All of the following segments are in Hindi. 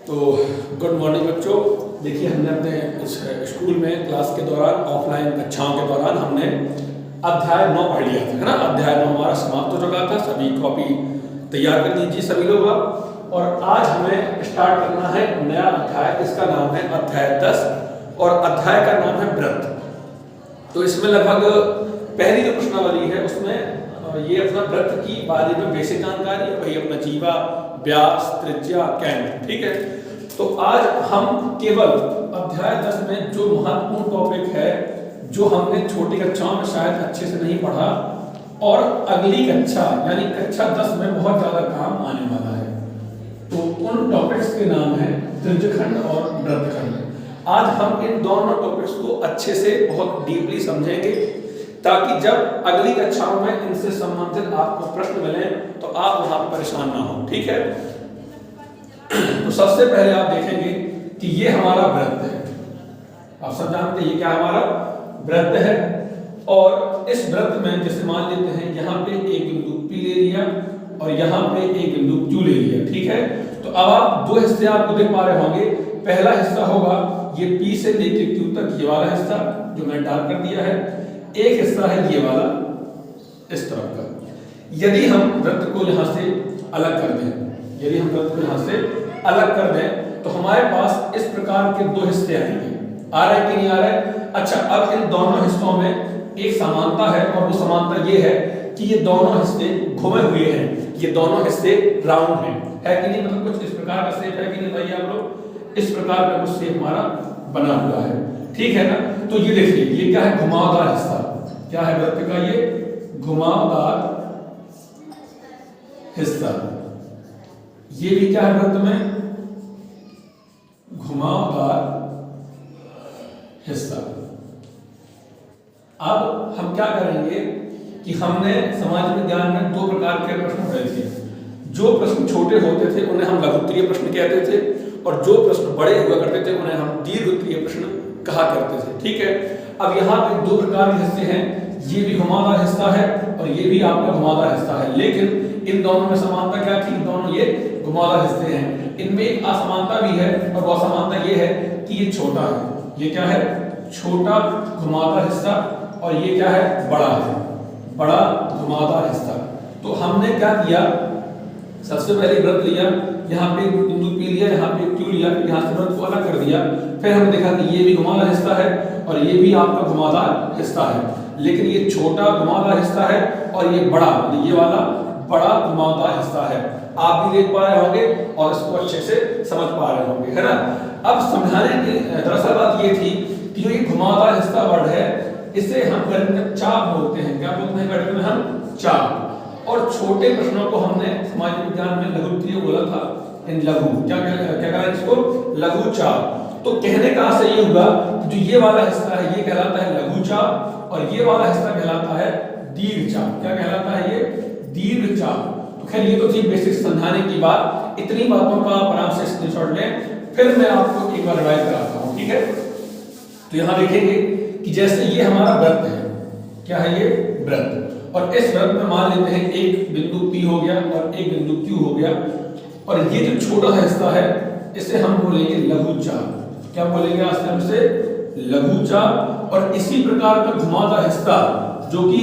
तो गुड मॉर्निंग बच्चों। देखिए हमने अपने इस स्कूल में क्लास के दौरान ऑफलाइन कक्षाओं के दौरान हमने अध्याय 9 पढ़ लिया था, है ना। अध्याय 9 हमारा समाप्त हो चुका था। सभी कॉपी तैयार कर लीजिए सभी लोग आप। और आज हमें स्टार्ट करना है नया अध्याय। इसका नाम है अध्याय 10 और अध्याय का नाम है व्रत। तो इसमें लगभग पहली जो प्रश्नावली है उसमें ये अपना व्रत की बारे में बेसिक जानकारी है, वही अपना जीवा, व्यास, त्रिज्या, केंद्र, ठीक है। तो आज हम केवल अध्याय 10 में जो महत्वपूर्ण टॉपिक है जो हमने छोटी कक्षाओं में शायद अच्छे से नहीं पढ़ा और अगली कक्षा यानी कक्षा 10 में बहुत ज्यादा काम आने वाला है, तो उन टॉपिक्स के नाम है त्रिज्यखंड और वृत्तखंड। आज हम इन दोनों टॉपिक्स को अच्छे से बहुत डीपली समझेंगे ताकि जब अगली कक्षाओं में इनसे संबंधित आपको प्रश्न मिले तो आप वहां परेशान ना हो, ठीक है। तो सबसे पहले आप देखेंगे कि ये हमारा व्रत है। आप सब जानते हैं ये क्या हमारा व्रत है। और इस व्रत में जैसे मान लेते हैं यहाँ पे एक बिंदु P ले लिया और यहाँ पे एक बिंदु Q ले लिया, ठीक है। तो अब आप दो हिस्से आपको देख पा रहे होंगे। पहला हिस्सा होगा ये P से लेके Q तक, ये वाला हिस्सा जो मैंने डार्क कर दिया है। एक हिस्सा है ये वाला इस तरफ का। यदि हम वृत्त को यहाँ से अलग कर दें, यदि हम वृत्त को यहाँ से अलग कर दें तो हमारे पास इस प्रकार के दो हिस्से आएंगे। आ रहा है कि नहीं आ रहा है? अच्छा, अब इन दोनों हिस्सों में एक समानता है और वो समानता ये है कि ये दोनों हिस्से घुमे हुए हैं, ये दोनों हिस्से राउंड हैं, है कि नहीं। मतलब कुछ इस प्रकार का शेप है कि नहीं भाई आप लोग? इस प्रकार का कुछ शेप हमारा बना हुआ है, ठीक है ना। तो ये देखिए ये क्या है? घुमावदार हिस्सा। क्या है वृत्त का? ये घुमावदार हिस्सा। ये भी क्या है वृत्त में? घुमावदार हिस्सा। अब हम क्या करेंगे कि हमने समाज विज्ञान में दो प्रकार के प्रश्न पढ़े थे। जो प्रश्न छोटे होते थे उन्हें हम लघुत्तरीय प्रश्न कहते थे और जो प्रश्न बड़े हुआ करते थे उन्हें हम दीर्घोत्तरीय प्रश्न कहा करते थे, ठीक है। अब यहाँ पे दो प्रकार के हिस्से हैं, ये भी घुमावदार हिस्सा है और ये भी आपका घुमावदार हिस्सा है। लेकिन इन दोनों में समानता क्या थी? दोनों ये घुमावदार हिस्से हैं। इनमें एक असमानता भी है और वो असमानता ये है कि ये छोटा है। ये क्या है? छोटा घुमावदार हिस्सा। और ये क्या है? बड़ा है, बड़ा घुमावदार हिस्सा। तो हमने क्या किया? सबसे पहले वृत्त लिया, यहाँ पे बिंदु P लिया, यहाँ पे Q लिया, यहाँ से वृत्त को अलग कर दिया। फिर हमने देखा कि ये भी घुमावदार हिस्सा है और ये भी आपका घुमावदार हिस्सा है। लेकिन ये छोटा घुमावदार हिस्सा है और ये बड़ा, ये वाला बड़ा घुमावदार हिस्सा है। आप भी देख पा रहे होंगे और इसको अच्छे से समझ पा रहे होंगे, है ना। अब समझाने की दरअसल बात ये थी कि जो ये घुमावदार हिस्सा वर्ड है इसे हम गणित में चाप बोलते हैं। क्या बोलते हैं गणित में? हम चाप। और छोटे प्रश्नों को हमने समाज विज्ञान में लघुत्तरीय बोला था। इन लघु क्या कहा इसको? लघु चाप। तो कहने का आशय ये हुआ कि जो ये वाला हिस्सा है ये कहलाता है लघु चाप और ये वाला हिस्सा कहलाता है दीर्घ चाप। क्या कहलाता है? ये दीर्घ चाप। तो खैर ये तो थी बेसिक समझाने की बात। इतनी बातों का आप आराम से स्क्रीनशॉट लें, फिर मैं आपको एक बार रिवाइज कराता हूँ, ठीक है। तो यहाँ देखेंगे कि जैसे ये हमारा व्रत है। क्या है ये? व्रत। और इस व्रत में मान लेते हैं एक बिंदु P हो गया और एक बिंदु Q हो गया और ये जो छोटा हिस्सा है इसे हम बोलेंगे लघु चाप। क्या बोलेंगे आज हम से? लघु चाप। और इसी प्रकार का घुमावदार हिस्सा जो कि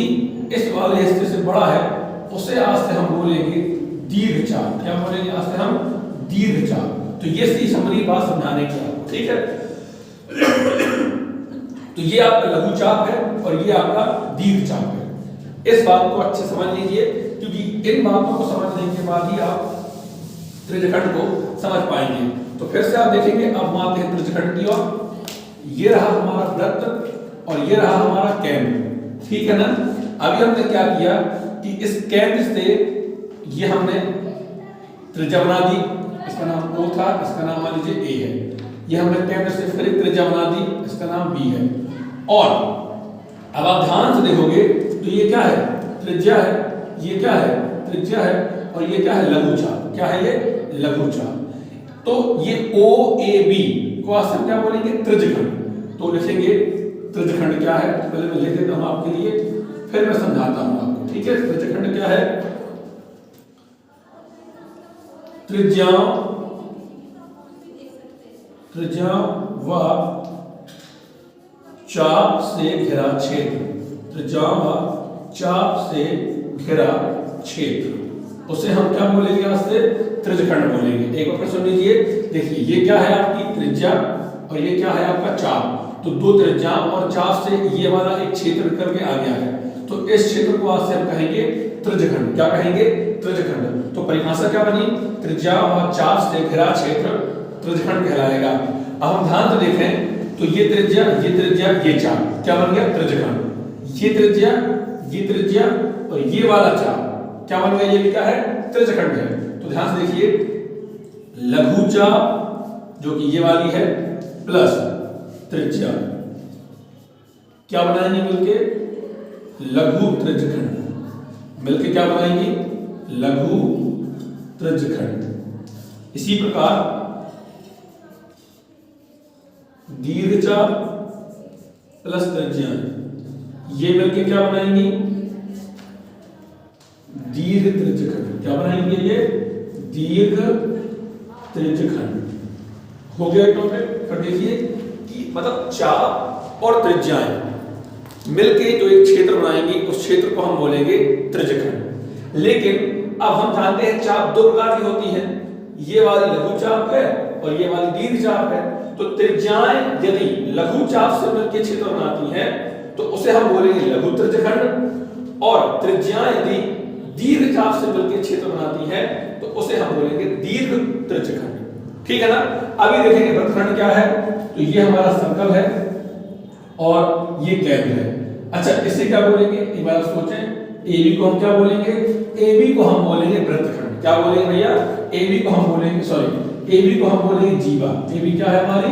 इस वाले हिस्से से बड़ा है उसे आज से हम बोलेंगे दीर्घ चाप। क्या बोलेंगे आज से हम? दीर्घ चाप। तो ये सी समरी बात समझाने की आपको, ठीक है। तो ये आपका लघु चाप है और ये आपका दीर्घ चाप है। इस बात को अच्छे समझ लीजिए क्योंकि इन बातों को समझने के बाद ही आप त्रिज्यखंड को समझ पाएंगे। तो फिर से आप देखेंगे, अब आते हैं त्रिज्यखंड की ओर। ये रहा हमारा वृत्त और ये रहा हमारा केंद्र, ठीक है ना। अभी हमने क्या किया कि इस केंद्र से ये हमने त्रिज्या बना दी। इसका नाम O था, इसका नाम मान लीजिए A है। ये हमने केंद्र से फिर एक त्रिज्या बना दी, इसका नाम B है। और अब आप ध्यान से देखोगे तो ये क्या है? त्रिज्या है। ये क्या है? त्रिज्या है। और ये क्या है? लघु चाप। क्या है ये? लघु चाप। तो ये OAB को आज हम क्या बोलेंगे? त्रिज्यखंड। तो लिखेंगे त्रिज्यखंड क्या है? पहले मैं लिख देता हूं आपके लिए, फिर मैं समझाता हूं आपको, ठीक है। त्रिज्यखंड क्या है? त्रिज्याओं त्रिज्या व चाप से घिरा क्षेत्र, त्रिज्या व चाप से घिरा क्षेत्र, उसे हम क्या बोलेंगे? आज से त्रिज्यखंड बोलेंगे। एक बार फिर सुन लीजिए, देखिए ये क्या है आपकी त्रिज्या और ये क्या है आपका चाप। तो दो त्रिज्या और चाप से ये वाला एक क्षेत्र करके आ गया है, तो इस क्षेत्र को आज से हम कहेंगे त्रिज्यखंड। क्या कहेंगे? त्रिज्यखंड। तो परिभाषा क्या बनी? त्रिज्या और चाप से घिरा क्षेत्र त्रिज्यखंड कहलाएगा। अब हम ध्यान से देखें तो ये त्रिज्या, ये चाप क्या बन गया? त्रिज्यखंड। ये त्रिज्या और ये वाला चाप क्या बन गया? ये भी क्या है? त्रिज्यखंड है। तो ध्यान से देखिए, लघु चाप जो कि ये वाली है प्लस त्रिज्या क्या बनाएंगे मिलके? लघु त्रिज्यखंड। मिलके क्या बनाएंगे? लघु त्रिज्यखंड। इसी प्रकार दीर्घ चाप प्लस त्रिज्या ये मिलके क्या बनाएंगी? दीर्घ त्रिज्यखंड। क्या बनाएंगे? ये दीर्घ त्रिज्यखंड। हो गया टॉपिक। फिर देखिए कि मतलब चाप और त्रिज्याएं मिलके जो एक क्षेत्र बनाएंगी उस क्षेत्र को हम बोलेंगे त्रिज्यखंड। लेकिन अब हम जानते हैं चाप दो प्रकार की होती है, ये वाली लघु चाप है और ये वाली दीर्घ चाप है। तो त्रिज्याएं यदि लघु चाप से मिलकर क्षेत्र बनाती हैं तो उसे हम बोलेंगे लघु त्रिज्यखंड, और त्रिज्याएं यदि दीर्घ चाप से मिलकर क्षेत्र बनाती हैं तो उसे हम बोलेंगे दीर्घ त्रिज्यखंड। ठीक है ना? अभी देखेंगे वृत्तखंड क्या है। तो ये हमारा सर्कल है और ये केंद्र है। अच्छा, इससे क्या बोलेंगे? एक बार सोचें, AB को हम क्या बोलेंगे? AB को हम बोलेंगे वृत्तखंड। क्या बोलेंगे भैया? AB को हम बोलेंगे, AB को हम बोलेंगे जीवा। AB क्या है हमारी?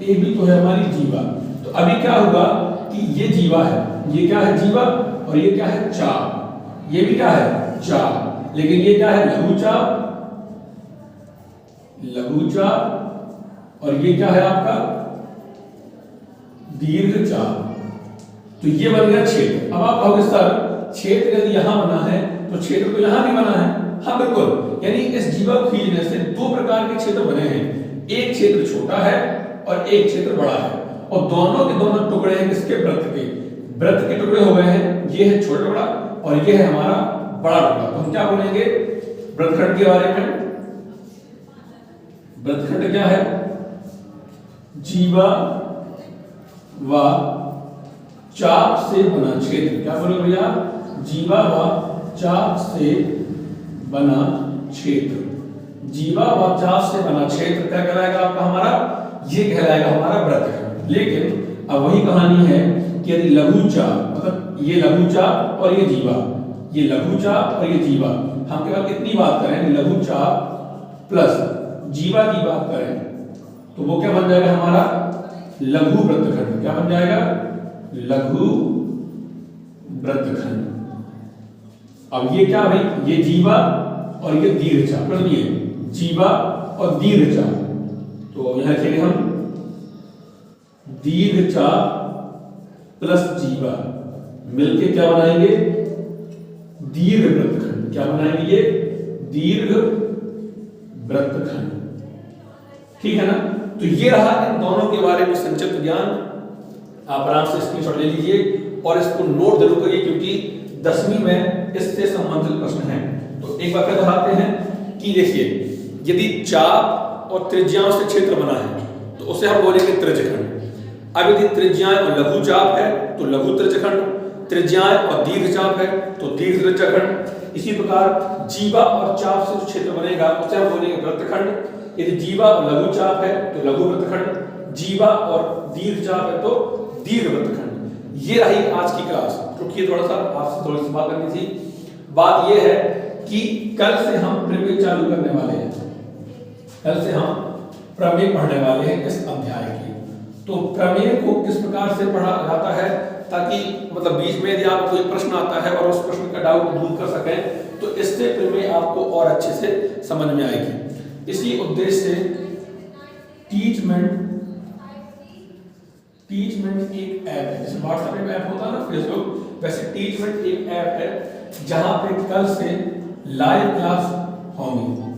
AB तो है हमारी जीवा। तो अभी क्या होगा कि ये जीवा है, ये क्या है? जीवा। और ये क्या है? चाप। ये भी क्या है? चाप। लेकिन ये क्या है? लघु चाप, लघु चाप। और ये क्या है आपका? दीर्घ चाप। तो ये बन गया क्षेत्र। अब आप कहोगे सर क्षेत्र यदि यहां बना है तो क्षेत्र तो यहां भी बना है। हाँ बिल्कुल, यानी इस जीवा को खींचने से दो प्रकार के क्षेत्र बने हैं। एक क्षेत्र छोटा है और एक क्षेत्र बड़ा है, और दोनों के दोनों टुकड़े हैं किसके? वृत्त के। वृत्त के टुकड़े हो गए हैं, ये है छोटा टुकड़ा और ये है हमारा बड़ा टुकड़ा। तो हम क्या बोलेंगे वृत्तखंड के बारे में? वृत्तखंड क्या है? जीवा व चाप से बना क्षेत्र। क्या बोले भैया? जीवा व चाप से बना क्षेत्र। जीवा व चाप से बना क्षेत्र क्या कहलाएगा आपका? हमारा ये कहलाएगा हमारा वृत्तखंड। लेकिन अब वही कहानी है कि यदि लघु चाप, मतलब ये लघु चाप और ये जीवा, ये लघु चाप और ये जीवा, हम केवल कितनी बात करें? लघु चाप प्लस जीवा की बात करें तो वो क्या बन जाएगा हमारा? लघु वृत्तखंड। क्या बन जाएगा? लघु वृत्तखंड। अब ये क्या भाई? ये जीवा और ये दीर्घ चाप। ये जीवा और दीर्घ चाप, तो यहां लिखेंगे हम दीर्घ चाप प्लस जीवा मिलके क्या बनाएंगे? दीर्घ वृत्तखंड। क्या बनाएंगे? ये दीर्घ वृत्तखंड। ठीक है ना? तो ये रहा इन दोनों के बारे में संक्षिप्त ज्ञान। आप आराम से स्क्रीनशॉट ले लीजिए और इसको नोट जरूर करिए, क्योंकि 10वीं में इससे संबंधित प्रश्न हैं। तो एक बार फिर दोहराते हैं कि देखिए, यदि चाप और त्रिज्याओं से क्षेत्र बना है तो उसे हम बोलेंगे त्रिज्यखंड। अब यदि त्रिज्याएं और लघु चाप है तो लघु त्रिज्यखंड, त्रिज्याएं और दीर्घ चाप है तो दीर्घ त्रिज्यखंड। इसी प्रकार जीवा और चाप से जो क्षेत्र बनेगा उसे हम बोलेंगे वृत्तखंड। यदि जीवा और लघु चाप है तो लघु वृत्तखंड, जीवा और दीर्घ चाप है तो दीर्घ वृत्तखंड। ये रही आज की क्लास। रुकिए थोड़ा सा, आपसे थोड़ी सी बात करनी थी। बात ये है कि कल से हम प्रमेय चालू करने वाले हैं। कल से हम प्रमेय पढ़ने वाले हैं इस अध्याय की। तो प्रमेय को किस प्रकार से पढ़ा जाता है ताकि मतलब बीच में यदि आपको कोई प्रश्न आता है और उस प्रश्न का डाउट दूर कर सकें, तो इससे प्रमेय आपको और अच्छे से समझ में आएगी। इसी उद्देश्य से टीचमेंट एक ऐप है, जैसे व्हाट्सएप में ऐप होता है ना, फेसबुक, वैसे टीचमेंट एक ऐप है जहां पे कल से लाइव क्लास होंगी।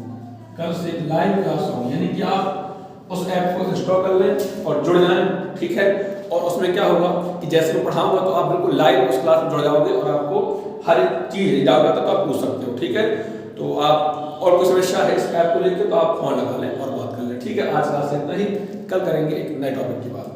कल से लाइव क्लास होंगी, यानी कि आप उस ऐप को इंस्टॉल कर लें और जुड़ जाएं, ठीक है। और उसमें क्या होगा कि जैसे मैं पढ़ाऊंगा तो आप बिल्कुल लाइव उस क्लास में जुड़ जाओगे और आपको हर एक चीज़ डाउट आता तो आप पूछ सकते हो, ठीक है। तो आप और कोई समस्या है इस ऐप को लेकर तो आप फोन लगा लें और बात कर लें, ठीक है। आज क्लास से इतना ही, कल करेंगे एक नए टॉपिक की बात।